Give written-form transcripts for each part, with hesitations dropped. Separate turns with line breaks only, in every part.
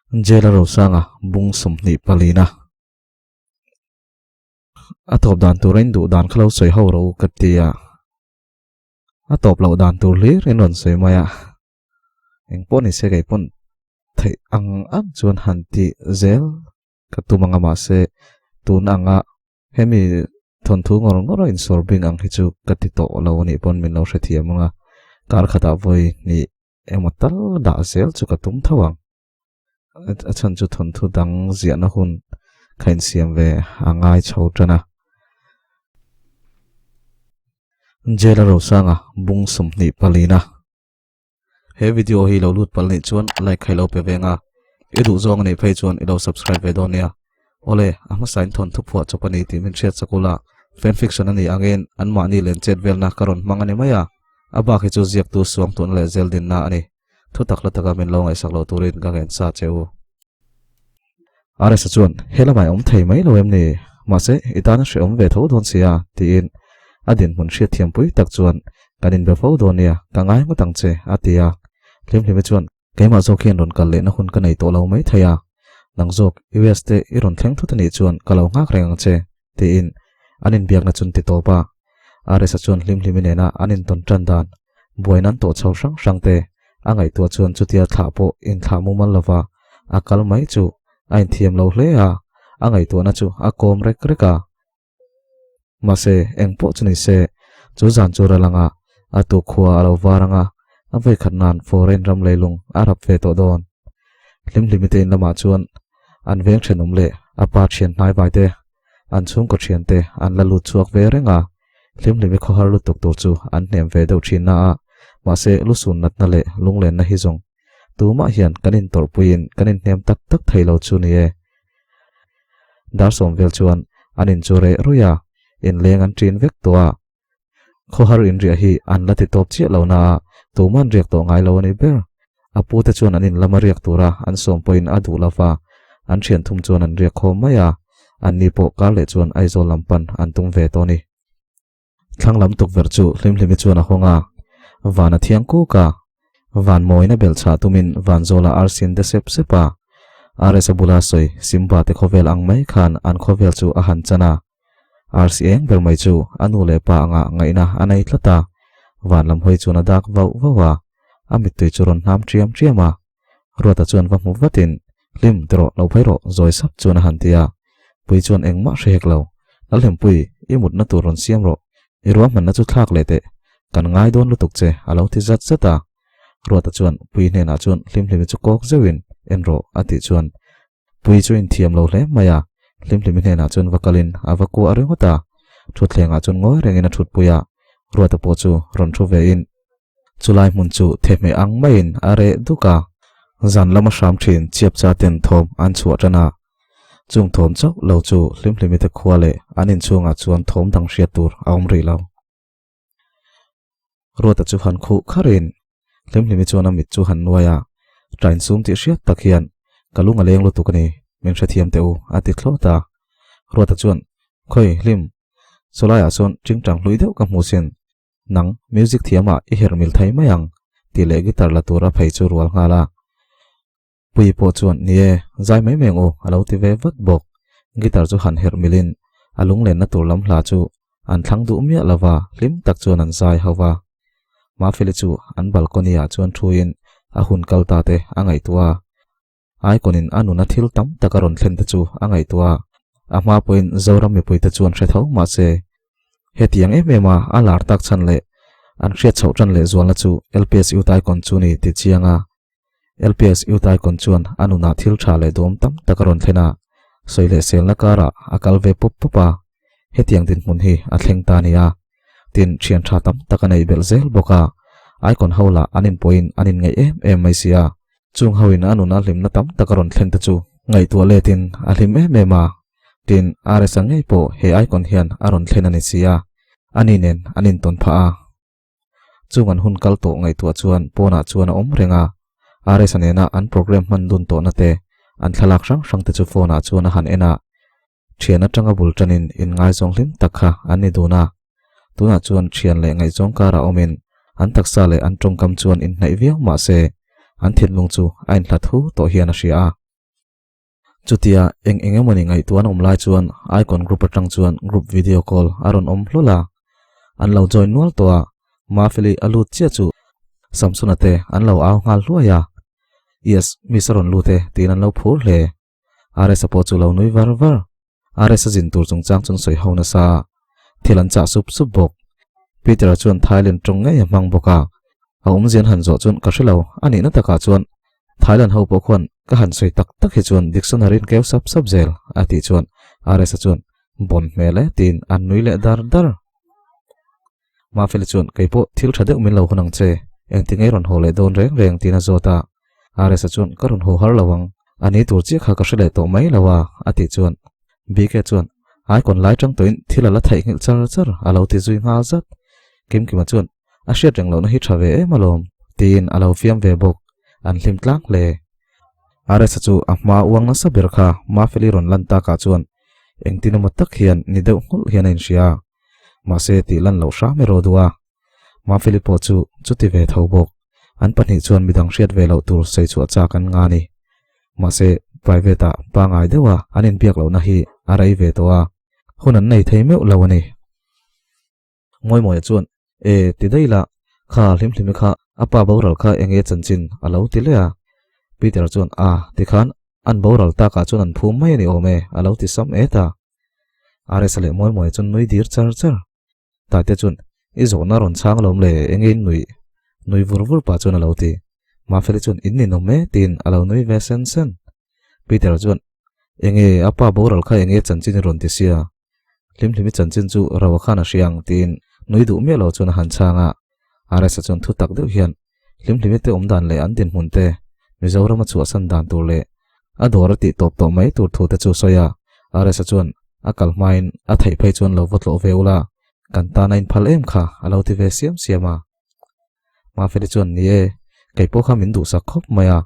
J.Lalrosanga Bung somni palina atop dan turin du dan khalo soi ho ro katia atop lo dan tur lir enon soi maya engpon ni se pon thai ang chuan hanti zel katumanga ma se tunanga hemi THAWNTHU ngor in sorbing ang hichu katito lo ni pon min lo hrethiamanga kar khata voi ni ematal da zel chu katum thawang achan chu THAWNTHU dang ziana hun khain siam ve angai chhotrana J.Lalrosanga Bung somni palina he video hi lo lut palni chuan like khailo pe venga edu zong nei phei chuan ilo subscribe ve donia ole ama sign THAWNTHU phua chopani ti min chat sakula fan fiction ani again anma ni len chat velna karon mangani maya aba khi chu ziak tu suang tun le zel din na ani thu takla taka min lo ngai saklo turin ka gen sa cheu are sa chuan hela mai om thei mai lo em ni ma se itana she om ve tho don sia tin adin mun hria thiam pui tak chuan kanin be fo donia kangai ma tangche atia lim chuan keima zokhian ron kal le na hun kanai to lo mai thaya langjok us te iron thleng thutani chuan kalau ngak reng che tin anin biak na chun ti to pa are sa chuan lim na anin ton tran dan boinan to chau sang te angai to chuan chutia thla po in thla mu mal lova akal mai chu ain thiam lo hle a angai to na chu akom rek reka mase engpo chuni se chu zan chura langa atu khua alo waranga avei khatnan foreign ram leilung arab ve to don limite in lama chuan an veng thenum le apa thian nai bai te an chung ko thian te an la lu chuak ve renga limlimi kho har lu tuk tur chu an hnem ve do thina a mase lu sun nat na le lunglen na hi zong tuma hian kanin tor puin kanin hnem tak thailo chu ni e dar som vel chuan anin chure ruya in leng an trin vek towa kho har in ria hi an lati top che lo na tuman riak to ngai lo ni ber apu te chuan anin lama riak tura an som point adu lawa an thian thum chuan an riak khom maya an ni po kar le chuan aizo lampan an tung ve to ni thanglam tuk ver chu limlimi chuan a honga wana thiang ku ka van moina bel cha tumin van zola arsin de sepa are sabula soi simba te khovel ang mai khan an khovel chu a han chana RCN bermai chu anu le pa anga ngaina anai tlata van lam hoi chuna dak vawa amit tui churon nam triama rota chuan va mu vatin lim dro lo phairo zoi sap chuna hantia pui chuan engma hrek lo lalhem pui imut na turon siam ro irwa man na chu thak lete kan ngai don lutuk che alo ti zat zata rota chuan pui ne na chuan lim chu kok zewin enro ati chuan pui chu in thiam lo hle maya lim ne na chun vakalin avaku arengota thutlenga chun ngoi rengena thut puya ruata po chu ron thu ve in chulai mun chu theme ang main are duka zan lama sham thin chiap cha ten thom an chu atana chung thom chau lo chu lim te khwale anin chunga chuan thom dang hria tur aum ri lo ruata chu han khu kharin lim chuan amit chu han nuaya train sum ti hriat takhian kalunga leng lo tukani min hrethiam teu ati thlota ruata chuan khoi lim solaya son chingtang hlui deuh ka hmusin nang music thiama I hermil thai mayang ti le guitar la tura phei chu rual ngala pui po chuan nie zai mai meng o alo ti ve vat bok guitar chu han hermilin alung len na tur lam hla chu an thlang du mia lawa lim tak chuan an zai hawa ma fele chu an balcony a chuan thuin a hun kalta te angai tua ai konin anuna thil tam takaron thlen te chu angai tua ama point zoram mi puita chuan hretho ma se hetiang emema alar tak chan le an hriat chho tran le zual na chu LPS utai kon chu ni ti chianga LPS utai kon chuan anuna thil tha le dom tam takaron thlena soile sel na kara akal ve pupa hetiang din mun hi a thleng ta nia tin thian tha tam takanai bel zel boka ai kon hola anin point anin ngai em mai sia chung hawin anuna limna tam takaron thlen ta chu ngai tu le tin alim mema tin are sangai po he icon hian aron thlenani sia aninen anin ton pha a chungan hun kal to ngai tu chuan pona chuan om renga are sanena an program man dun to na te an thalak sang te chu phone a chuan han ena thiana tanga bul tanin in ngai zong lim takha ani duna tuna chuan thian le ngai zong kara omin an taksa le an tongkam chuan in nai viau ma se an thin lung chu ain hlathu to hian a hria chutia eng mani ngai tuan lai chuan icon group atang chuan group video call aron hlola an lo join nual towa mafili alut chia chu samsunate an lo aw ngal hluaya yes misaron lute tin an lo phur hle are support chu lo nui var are sa jin tur chung chang chung soi hona sa thilan cha sup bok Peter chuan Thailand trong ngai mang boka aum zian han zo chuan ka hrelo ani na taka chuan Thailand ho po khon ka han soi tak hi chuan dictionary keu sap zel ati chuan are sa chuan bon mele tin an nui le dar ma fel chuan keipo thil thade min lo hunang che eng tingai ron hole don reng tina zota are sa chuan karon ho har lawang ani tur chi kha ka hrele to mai lawa ati chuan bk chuan ai kon lai tang toin thila la thai ngil char alo ti zui nga zat kim chuan a hriat reng lo na hi thave malom tin alo fiam ve bok an hlim tlak le are sa chu ama uang na sabir kha ma feli ron lan ta ka chuan eng tin ma tak hian ni deuh hul hian in sia ma se ti lan lo sha me ro duwa ma feli po chu chuti ve tho bok an pani chuan midang hriat ve lo tur sei chu acha kan nga ni ma se private a pa ngai dewa anin biak lo na hi arai ve towa hunan nei thei meu lo ani moi chuan ti deila kha hlim kha apa boral kha enge chanchin alo ti le a Peter chuan ti khan an boral ta ka chuan an phum mai ni ome alo ti sam eta are sale moi chuan nui dir char ta te chuan i zo na ron chang lom le enge nui vur pa chuan alo ti ma feli chuan in ni no me tin alo nui ve sen Peter chuan enge apa boral kha enge chanchin ron ti sia hlim chanchin chu rawa khana hriang tin nui du me lo chuan han changa are sa chuan thu tak deuh hian hlim te dan le an din mun te Mizoram chu asan dan tur le ador ti top to mai tur thu te chu soya are sa chuan akal main a thai phei chuan lo votlo veula kan ta nain phal em kha alo ti ve siama ma feli chuan ni e keipo kha min du sak khop maya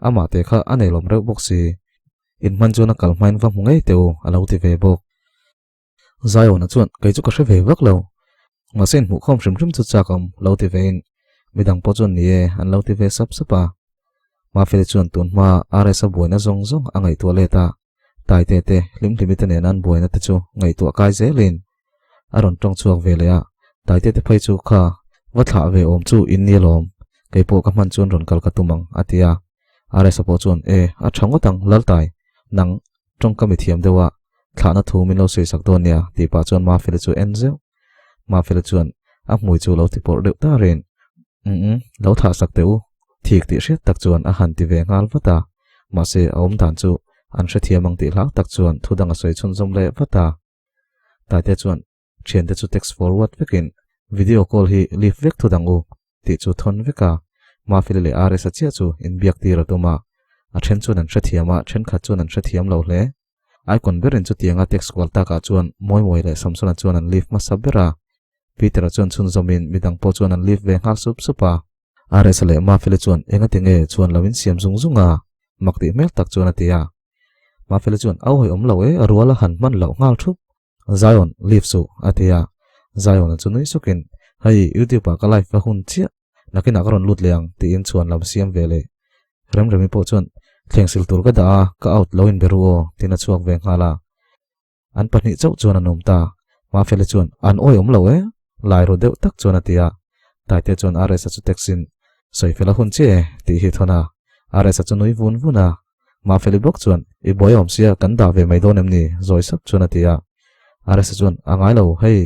ama te kha anelom reu boxi in man chuan akal main wa mungai teu alo ti ve bok zayo na chuan kei chu ka hre ve vak lo ma sen mu khom hrim chu chakam lo ti vein midang po chuan ni e an lo ti ve sapa ma fel chuan tun ma are sa boina zong angai to leta tai te hlim te nen an boina te chu ngai to kai zelin aron tong chuak ve le a tai te phai chu kha wa thla ve om chu in ni lom keipo ka man chuan ron kal ka tumang atia are sa po chuan a thang tang lal tai nang tong ka mi thiam dewa thana thu min lo sei sak don nia ti pa chuan ma fel chu enzel ma fel chuan a mui chu lo ti por deuh ta ren lo tha sak teu thik ti hriat tak chuan a han ti ve ngal vata ma se aum dan chu an hre thiamang ti hlak tak chuan thudang a soi chun zom le vata ta te chuan thian te chu text forward vekin video call hi leave vek thudang u ti chu thon veka ma fel le are sa chia chu in biak ti ra tuma a then chuan an hre thiama then khat chuan an hre thiam lo hle icon berin chu tianga text call ta ka chuan moi le samsona chuan an leave ma sabera Peter chuan chun zomin midang po chuan an leave ve ngal supa are sale ma fel chuan enga tinge chuan lawin siam zunga makti mel tak chuan atia ma fel chuan au hoi om lo e arwala han man lo ngal thup Zion leave su atia Zion chu nui sukin hai YouTube ka live va hun chia nakina karon lut leang ti in chuan lam siam vele rem po chuan thlengsil tur ka da ka out lo in beru tina chuak ve ngala an pani chau chuan anom ta ma fel chuan an oi om lo e lai ro deuh tak chuan atia tai te chuan are sa chu texin soi fela hun che ti hi thona are sa chu nui vuna ma feli bok chuan I boyom sia kan da ve mai donem ni zoi sap chuan atia are sa chuan angai lo hei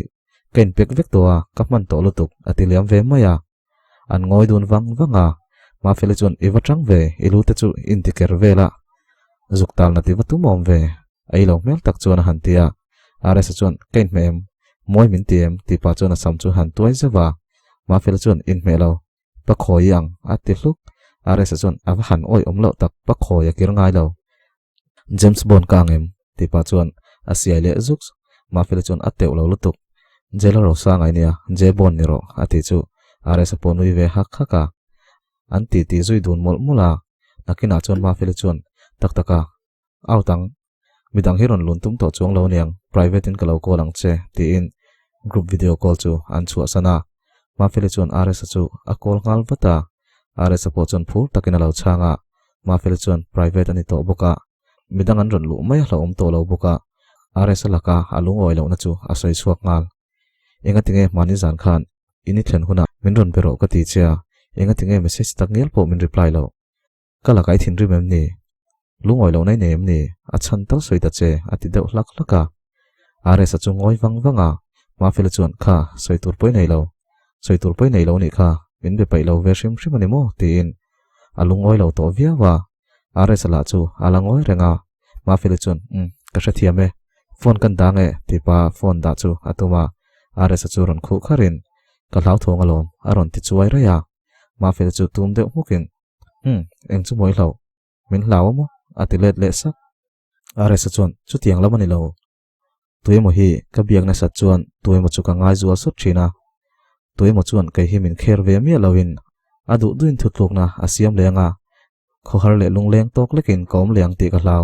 ken pek vek to a kapman to lutuk atiliam ve maya an ngoi dun wanga ma feli chuan I watang ve ilu te chu indiker vela zuktal na ti watu mom ve ai lo mel tak chuan han tia are sa chuan ken mem moi min tiem ti pa chuan sam chu han tuai zawa ma fel chuan in melo pa khoyang ati hluk are sa chuan ava han oi omlo tak pa khoya kir ngai lo James Bond kangem ti pa chuan asia le zux ma fel chuan ateu lo lutuk J.Lalrosanga nia J Bond ni ro ati chu are sa ponui ve hak khaka anti ti zui dun mula nakina chuan ma fel chuan taka autang midang hiron luntum to chuang lo niang private in kalo ko lang che ti in group video call chu an chu sana ma fel chuan are sa chu a call ngal vata are sa po chuan phur takina lo changa ma fel chuan private ani to boka midang an ron lu mai hlo om to lo buka are salaka alung oi lo na chu asoi suak ngal enga tinge mani zan khan ini thlen huna min ron pero ka ti chia enga tinge message tak ngel po min reply lo kala kai thin ri mem ni lungoi lo nai nem ni a chan tal soi ta che ati deuh hlak hlaka are sa chu ngoi wang wanga ma fel chuan kha soi tur poi nei lo ni kha min be pai lo ve shim shim ani mo tin alungoi lo to via wa are sala chu alangoi renga ma fel chuan ka sha thiame phone kan dange ti pa phone da chu atuma are sa chu ron khu kharin ka hlau thong alom aron ti chuai ra ya ma fel chu tum deuh mukin eng chu moi hlau min hlau mo atilet le sak are sa chuan chu tiang lamani lo tuimo hi ka biak na sa chuan tuimo chu ka ngai zual sut thina tuimo chuan kai hi min kher ve mi lawin adu duin thutluk na asiam lenga kho har le lungleng tok lekin kom leng ti ka hlau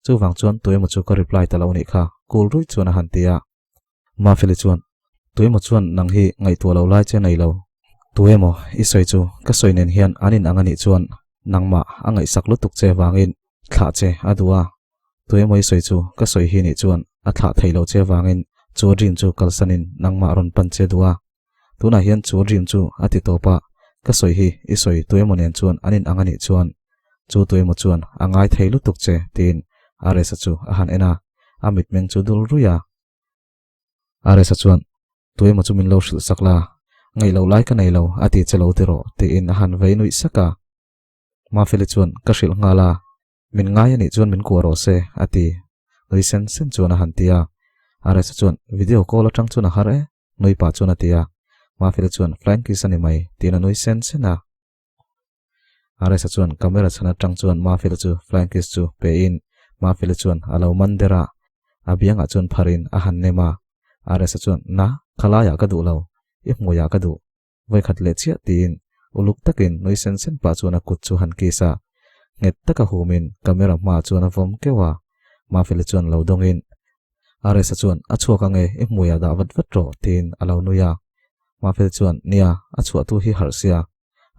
chu wang chuan tuimo chu ka reply ta lo ni kha kul rui chuan a han tia ma feli chuan tuimo chuan nang hi ngai tu lo lai che nei lo tuimo i soi chu ka soi nen hian anin angani chuan nangma angai saklu tuk che wangin thla che adua tuimo i soi chu ka soi hi ni chuan a thla thailo che wangin chu dream chu kalsanin nangma ron pan che duwa tuna hian chu dream chu ati topa ka soi hi i soi tuimo nen chuan anin angani chuan chu tuimo chuan angai thailu tuk che tin are sa chu a han ena amit meng chu dul ruya are sa chuan tuimo chu min lo shil sakla ngai lo lai ka nei lo ati chelo tero te in a han vei nui saka ma feli chuan ka shil ngala min ngai ani chuan min ko ro se ati noi sen chuan a han tia are sa chuan video call atang chuan a har e noi pa chuan atia ma feli chuan flying kiss ani mai tina noi sen na are sa chuan camera chana tang chuan ma feli chu flying kiss chu pe in ma feli chuan alo mandera abianga chuan pharin a han nema are sa chuan na khala ya ka du lo i moya ka du vai khat le chia tin uluk takin noi sen pa chuan a kut chu han kisa nget taka humin camera ma chuan a vom kewa ma feli chuan lo dongin are sa chuan a chuaka nge i moya da vat ro tin alo nuya ma feli chuan nia a chua tu hi harsia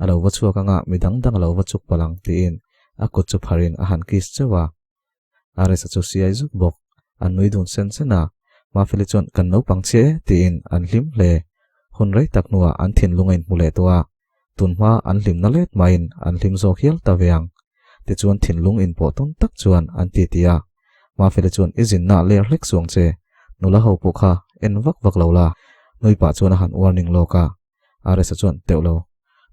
alo wa chuaka nga midang dang lo wa chuk palang tin a kut chu pharin a han kis chewa are sa chu siai zuk bok an nui dun sen na ma feli chuan kan no pang che tin an hlim hle hun rei tak nuwa an thin lungain mule towa tunma an hlim na let main an hlim zo hial ta veang ti chuan thin lung in po ton tak chuan an ti tia ma feli chuan izin na le hlek suang che nula ho pu kha en vak lo la noi pa chuan a han warning loka are sa chuan teulo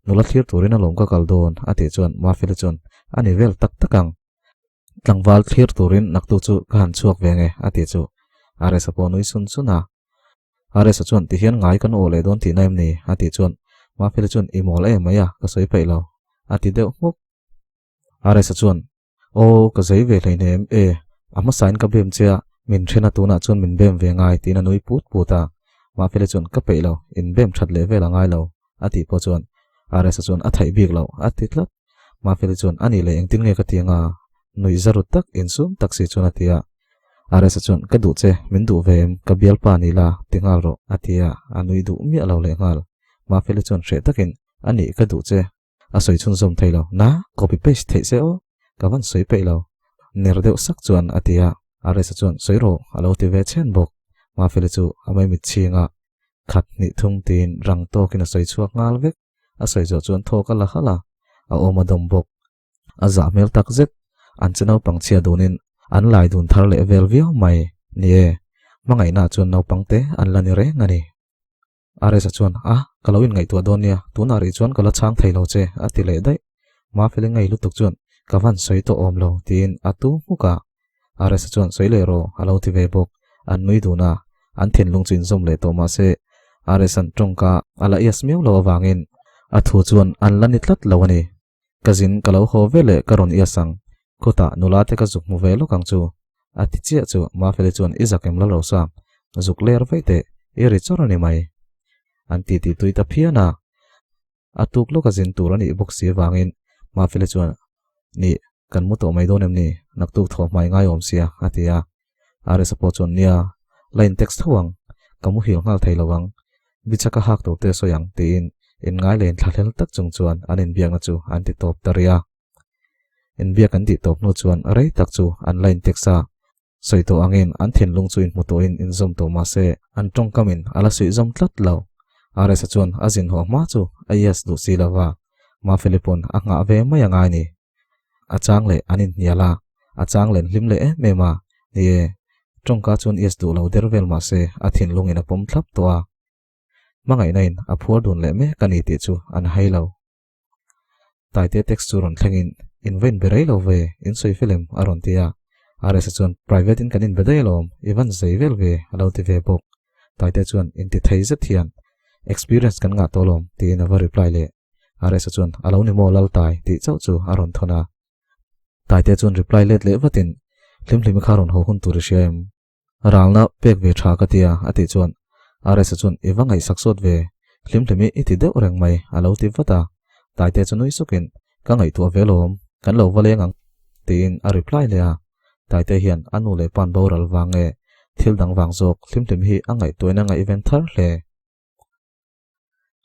nula thlir turin a lom ka kaldon ati chuan ma feli chuan ani vel tak takang tlangwal thlir turin naktu chu ka han chuak venge ati chu are sa po noi sun suna are sa chuan ti hian ngai kan ole don ti naim ni ati chuan ma feli chuan i mol e maya ka soi peilo ati deuh muk are sa chuan o ka zai ve hleinem e ama sign ka bem chia min thena tuna chuan min bem ve ngai tina noi put puta ma feli chuan ka peilo in bem that le vela ngai lo ati po chuan are sa chuan a thai bik lo ati tlat ma feli chuan ani le engtin nge ka tianga noi zarut tak in sum taksi chuan atia are sa chuan ka du che min du vem ka bial pa ni la tingal ro atia anui du mi alo le ngal ma feli chuan hre takin ani ka du che a soi chun zom thailo na copy paste thei se o ka van soi peilo ner deuh sak chuan atia are sa chuan soi ro alo ti ve chen bok ma feli chu amai mi chinga khat ni thung tin rang to kin a soi chuak ngal vek a soi zo chuan thoka la khala a oma dom bok a za mel tak zet an chenau pang chia dunin an lai dun thar le vel viau mai nie mangai na chuan nau pangte an lani re ngani are sa chuan a kalawin ngai tu donia tuna ri chuan kala chang thailo che ati le dai ma feeling ngai lutuk chuan kavan soi to om lo tin atu muka are sa chuan soi le ro alo ti ve bok an nui duna an thin lung chin zom le to ma se are san tongka ala yes meu lo wangin a thu chuan an lani tlat lo ani kazin kalau ho vele karon yasang kota nulate ka zuk mu velo kang chu ati chia chu ma feli chuan izakem la ro sa zuk ler veite i ri chorani mai anti ti tuita phiana atuk lo ka zin turani box si wangin ma feli chuan ni kan mu to mai donem ni naktuk tho mai ngai om sia atia are support chon nia line text thawang kamu hil ngal thailawang bichaka hak to te soyang tin in ngai len thalhel tak chung chuan anin biang na chu anti top taria in bia kan di top no chuan rei tak chu online teksa soito angin an thin lung chu in muto in zom to ma se an tong kamin ala sui zom tlat lo are sa chuan azin ho ma chu ayas du silawa ma philipon anga ve maya nga ni achang le anin niala achang len lim le me ma ni tong ka chuan yes du lo dervel ma se athin lung in a pom thlap to a mangai nain a phur dun le me kani ti chu an hailo taite texture on thangin inven berei lo ve in soi film aron tia are sa chuan private in kanin bedai lom even zeivel ve alo ti ve bok taite chuan in ti thei zathian experience kan nga tolom ti in a reply le are sa chuan alo ni mo lal tai ti chau chu aron thona taite chuan reply let le vatin hlim kharon ho hun tur shem ralna pek ve tha ka tia ati chuan are sa chuan iwangai saksot ve hlimmi iti deuh reng mai alo ti vata taite chunui sukin ka ngai tu velom kan lo valengang tin a reply le a taite hian anu le pan boral wange thil dang wang jok hlimmi hi angai toina ngai event thar hle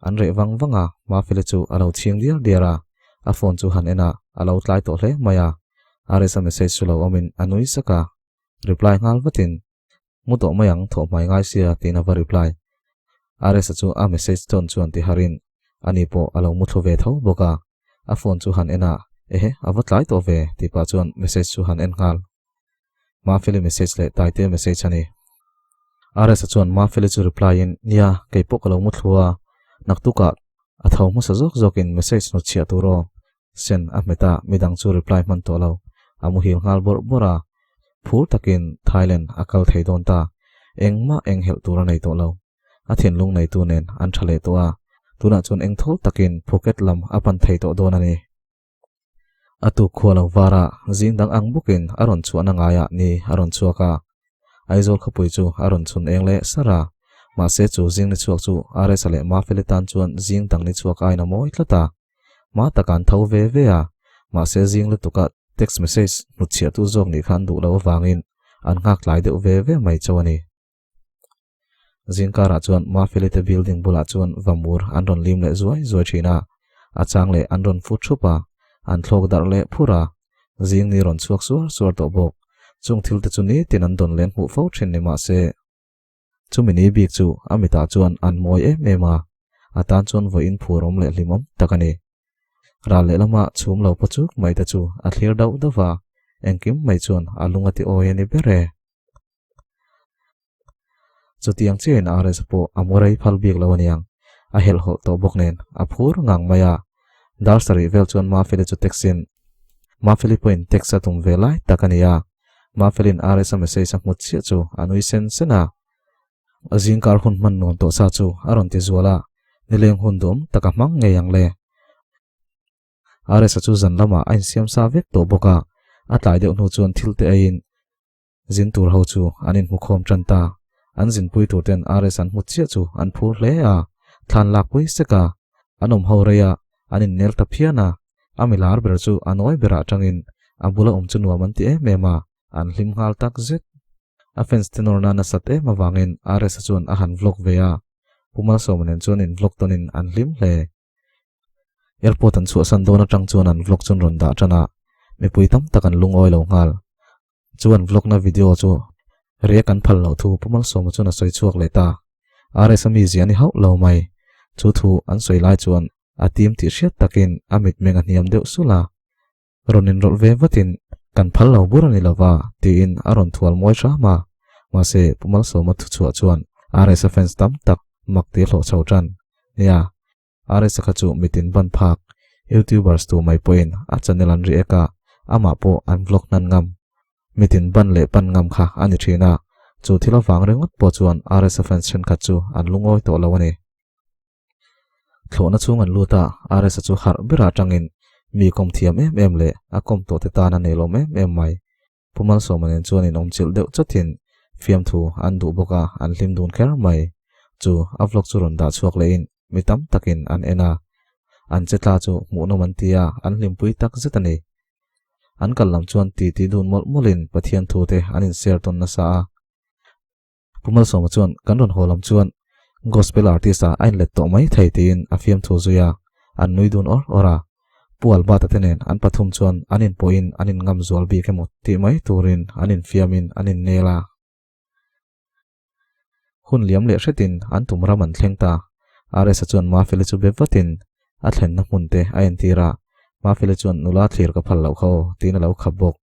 an re wanga ma file chu alo thiang diara a phone chu han ena alo tlai to hle maya are sa message chu lo omin anui saka reply ngal vatin muto mayang tho mai ngai sia tin a reply are sa chu a message ton chuan ti harin ani po alo mutho ve tho boka a phone chu han ena avatlai to ve ti pa chuan message chu han en ngal ma file message le taite message ani are sa chuan ma file chu reply in nia kei po kalo muthua naktuka athau ma sa zokin message no chia tu ro sen a meta midang chu reply man to lo amu hil ngal bora phur takin Thailand akal thei don ta engma hel tura nei to lo a thin lung nei tu nen an thale to a tuna chun eng thol takin pocket lam apan thei to don ani atu khwalo wara jingdang ang bukin aron chuana ngaya ni aron chuaka aizol khapui chu aron chun engle sara ma se chu jing ni chuak chu are sale ma felitan chuan jingdang ni chuak aina moi tlata ma takan thau ve a ma se jing lu tuka text message nu chia tu jok ni khan du lo wangin an ngak lai de ve mai chawani jingkara chuan ma felite building bula chuan vamur anron lim le zoi thina achang le anron fu thupa an thlok dar le phura jing ni ron chuak suar to bok chung thil te chuni tinan don len hu fo thin ni ma se chumini bik chu amita chuan an moi mema atan chuan vo in phurom le limom takani ral le lama chum lo pachuk mai ta chu a thlir dau dawa engkim mai chuan alunga ti o ni bere chutiang chen rs po amorai phalbik lawaniang a hel ho to boknen a phur ngang maya darsari vel chuan ma fele chu texin ma fele point texa tum velai takania ma felin rs message mut chia chu anui sen sena azing kar hun man non to sa chu aron ti zuala nileng hun dum takamang ngeyang le rs chu zan lama ain siam sa vek to boka atlai de nu chuan thilte ain zin tur ho chu anin mukhom chanta an zin pui tu ten rs an mut chia chu an phur hle a thlan lak pui seka anom ho reya anin nel ta phiana amilar ber chu anoi bera tangin abula chu nuam an ti mema an hlim hal tak zet a fence tenor na sat mawangin rs chuan a han vlog ve a pumal somanen chuan in vlog tonin an hlim hle airport an chu san dona tang chuan an vlog chun ron da tana me pui tam takan lung oi lo ngal chuan vlog na video chu re kan phal lo thu pumal som chuna soi chuak leta rs mi ziani hau lo mai chu thu an soi lai chuan a team ti hriat takin amit menga niam deuh sula ronin rol ve vatin kan phal lo burani lova ti in aron thual moi tha ma se pumal som thu chu chuan rs fans tam tak makti hlo chho tran ya rs kha chu mitin ban phak youtubers tu mai point a channel an ri eka ama po an vlog nan ngam mitin ban le pan ngam kha ani thina chu thila wang rengot po chuan rs fans chen kha chu an lungoi to lawani thlona chung an luta rs chu har bera tangin mi kom thiam em le a kom to te ta na ne lo em mai pumal somanen chuan in omchil deuh chathin fiam thu an du boka an hlim dun kher mai chu a vlog chu ron da chuak le in mitam takin an ena an chetla chu muno mantia an hlim pui tak zetani an kallam chuan ti dun molin pathian thu te anin share ton na sa pumal soma chuan kan ron holam chuan gospel artist a ain let to mai thaitin a fiam thu zuya an nui dun ora pual ba ta tenen an pathum chuan anin poin anin ngam zual bi kemot ti mai turin anin fiamin anin nela hun liam le hretin an tumra man thlengta are sa chuan ma fele chu bevatin a thlen na munte a en tira ma fele chuan nula thlir ka phal lo kho tin lo khabok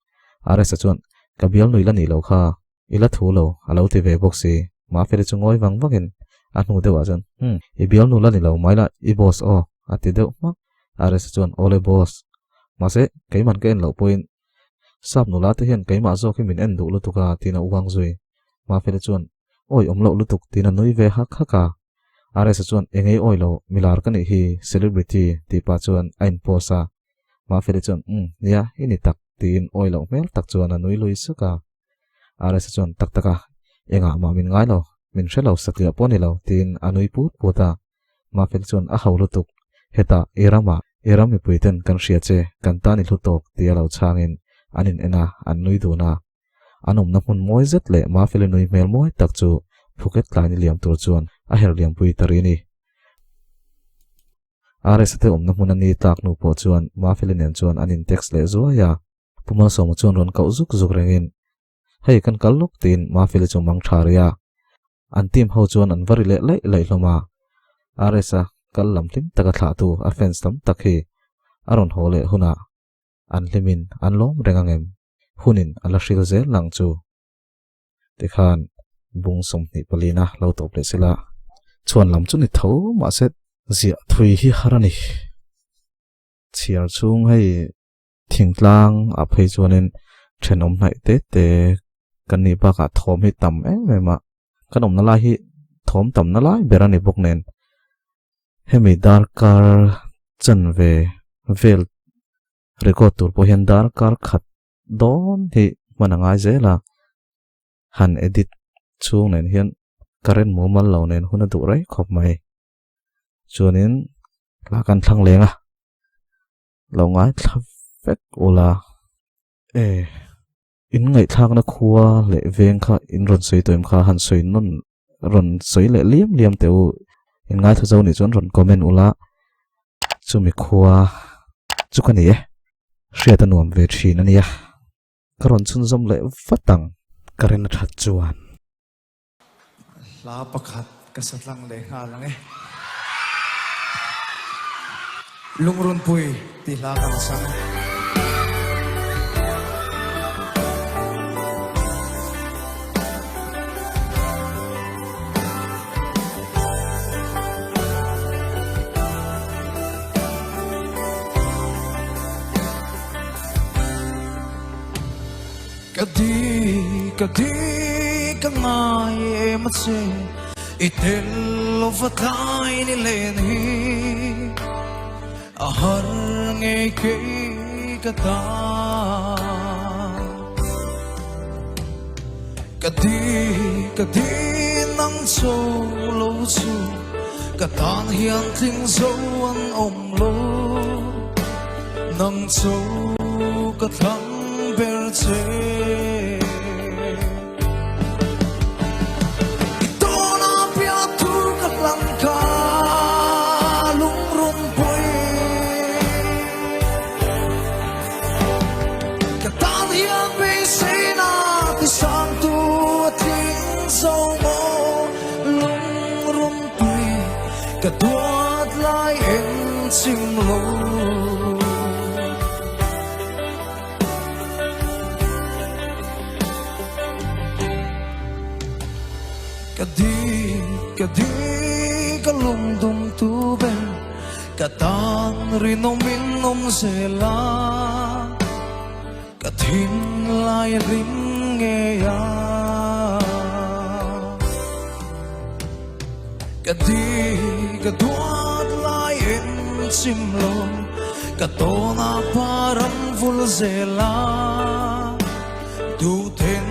are sa chuan kabial nui la ni lo kha ila thu lo alo ti ve boxi ma fele chu ngoi wang wangin a nu de wa jan I bial nu la ni lo mai la I boss o ati de ma are sa chuan ole boss ma se keiman ke en lo point sap nu la te hian keima zo ki min en du lu tuka tina uwang zui ma fele chuan oi omlo lu tuk tina nui ve hak haka are sa chuan engei oi lo milar ka ni hi celebrity ti pa chuan ain posa ma fele chuan ya ini tak tin oi lo mel tak chuan anui lui suka are sa chuan tak taka enga ma min ngai lo min shelo sakya poni lo tin anui put puta ma fele chuan a haulu tuk heta erami puiten kan ria che kan tani hlutok tia lo changin anin ena an nui du na anom na mun moi zet le ma fele nui mel moi tak chu phuket tlai ni liam tur chuan a her liam pui tarini are sa te na mun ani tak nu po chuan ma fele nen chuan anin text le zuwa ya puma som chuan ron kau zuk zuk rengin hei kan kallok tin ma fele chu mang tharia an tim ho chuan an vari le lai hloma are sa kal lam tlim taka thla tu a fence tam takhi aron hole huna an limin an lom rengangem hunin ala hril zel lang chu tikhan bung som ni palina lo top le sila chuan lam chu ni tho ma set zia thui hi harani chiar chung hei thingtlang a phei chuanin thenom nai te kan ni ba ka thom hi tam mema kanom na lai hi thom tam na lai berani bok nen hemi dar kar chan ve vel record tur po hian dar kar khat don hi manangai zela han edit chung nen hian karen momal lo nen huna du rai khop mai chuanin la kan thlang lenga lo ngai thlavek ola in ngai thak na khuwa le veng kha in ron sei toim kha han sei non ron sei le liam teu in ngai tho zau ni chon ron comment ula chumi khuwa chukani e hria ta nuam ve thin ania karon chun zom le fatang karen that chuan
la pakhat kasatlang le nga lang lungrun pui ti la kang sang Kadi ka ngai matse itel lovatay ni lenhi ahar ngay kay kata kadi nang solo su katan hian ting so an omlo nang so katang berche Kaduat lai en sim lo Kadi kalung dum tu ben Katang rinomin om sela Katin lai rin ngeya Kaduat lai en simlo Katona parang fulzela Duten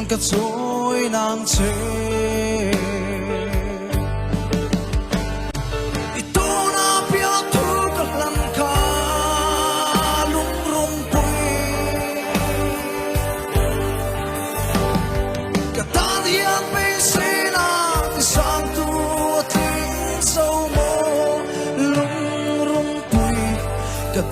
katsoy nang che Ito na piatu kalan ka lungrong pui Katadian may sina isang so mo lung rung pui ka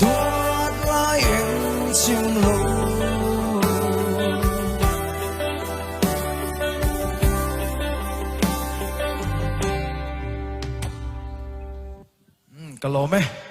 Kalome.